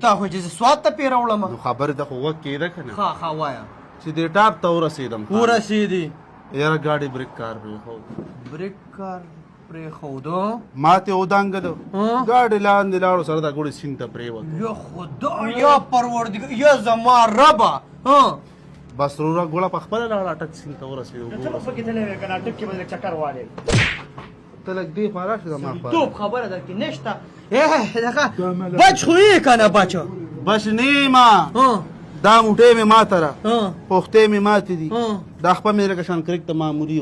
تا خو چې زه سوات ته پرې راوړم. نو خبرې ته خو وږ کېده که نه ښه وایه چې دې ټاپ ته ورسېدم ورسېدې یاره ګاډي بریک کار پرېښود بریک کار پرېښودو ما ته ودانګدو ګاډي لاندې لاړو سره دا ګوړې سیند ته پرېوت یا خدا یا پروردګار یا زما ربه بس وروره ګوړه په خپله لاړه اټک سیند ته ورسېدو ته لږ دې خوا راشه زما خوا توپ خبره در کې نشته بچ خو یې که نه بچه بچ نه ما دا موټې مې ماته را پوختې مې ماتې دي دا خپه مې لکه شان کرک ته معمولي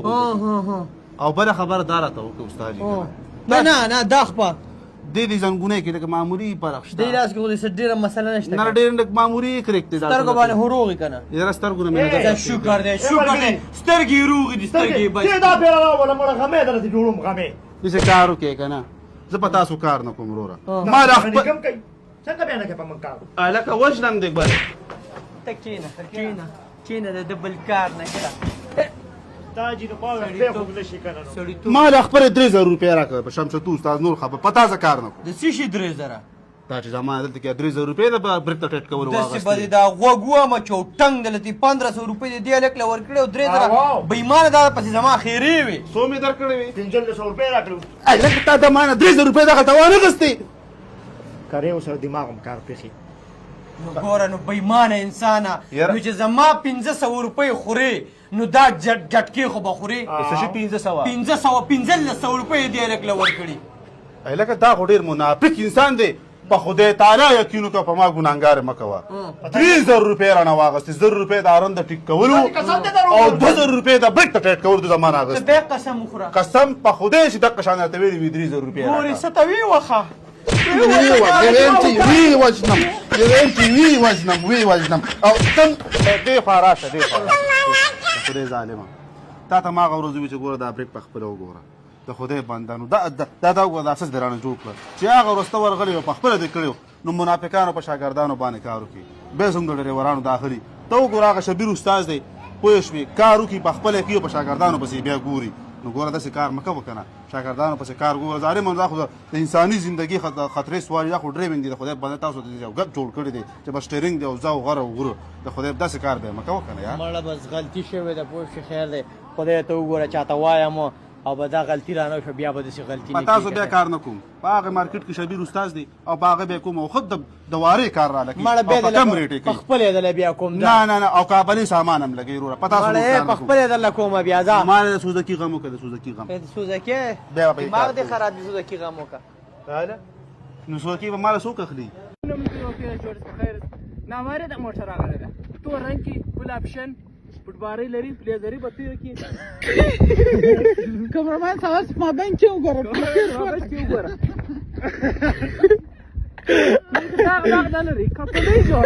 او بله خبره دا راته وکړه استاد نه دا خپه دې زنګونی کې لکه معمولي فرق شته دې لاس کې خو دې څه ډېره مسله نشته نه ډېر لږ معمولي کرک دی سترګو باندې خو روغ یې که نه یاره سترګو نه مې شکر دی سترګې روغې دي سترګې بچ دا پیره راوله مړه غمې درته جوړوم غمې داسې کار وکړې که نه زه په تاسو کار نه کوم وروره ما دا خپل کم کوي څنګه بیا نه کوي په موږ کار هلکه وژنم دې بل ته کښېنه د بل کار نه شته دا چې د پاوه خپې خو نه شي که نه ما له خپلې 3000 روپۍ راکړه په شمشتو استاد نور خبر په تازه کار نه کوم د څه شي 3000 دا چې زما دلته کې 3000 روپۍ د برېک ته ټیټ کولو داسې به دې دا غوږ وومه چې ټنګ دلته 1500 روپۍ دې دې هلک له ورکړې او 3000 بېایمانه دا پسې زما خیرې وې څو مې درکړې وې 1500 روپۍ راکړو هلکه تا د ما نه 3000 روپۍ دغلته وانخېستې کرې ورسره دماغ هم کار پېښي نو ګوره نو بېایمانه انسانه نو چې زما 500 روپۍ خورې نو دا جټکې خو به خورې څه شي 1500 روپۍ دې هلک له ورکړي هلکه دا خو ډېر منافق انسان دی په خدای تعالی یقین وکړه په ما ګناهګار مه کوه 3000 روپۍ رانه واغستې 1000 روپۍ د ارن د ټیک کولو او 2000 روپۍ د برېک ته ټیټ کولو د زما نه اخېستې بیا قسم وخوره قسم په خدای چې دقه شان راته ویلي وي 3000 روپۍ ګورې څه ته وې وخه وی وژنم او تم دې خوا راشه دې خوا خدای ظالمه تا ته ما هغه ورځ ووي چې ګوره دا برېک په خپله وګوره د خدای بندانو دا وګوره دا اساس دې رانه جوړ کړه چې هغه وروسته ورغلی و په خپله دې کړی نو منافقانو په شاګردانو باندې کار وکړي بیا زموږ د ډریورانو داخلي ته وګوره هغه شبیر استاد دی پوه شوې کار وکړي په خپله کوي په شاګردانو پسې بیا ګوري نو ګوره داسې کار مه کوه که نه شاګردانو پسې کار ګوره ظالمه دا خو د انساني زندګي خطرې سوال دا خو ډریون دی د خدای بنده تاسو ته یو ګپ جوړ کړی دی چې بس سټیرینګ دی او زه او غره او غره د خدای داسې کار دی مه کوه که نه یار مړه بس غلطي شوې ده پوه شې خیر دی خدای ته وګوره چاته وایم او به دا غلطي رانه شو بیا به داسې غلطي نه په تاسو بیا کار نه کوم په هغه مارکیټ کې شبیر استاد دی او په هغه بیا کوم او خود د وارې کار را لګي مړه بیا کم ریټې کوي خپل یې دله بیا کوم نه او کابلي سامان هم لګي وروره په تاسو په خپل یې دله کومه بیا ځه ما د سوزکي غم وکړه د سوزکي غم سوزکي بیا به دماغ دې خراب دي سوزکي غم وکړه نو سوزکي به ماله څوک اخلي ناواره د موټر راغلی ده تور رنګ کې فل آپشن فوټبارۍ لري پلیزري به تېره کې کمرمان سوال ما بینک کې وګوره داغ نه لري کپلې جوړ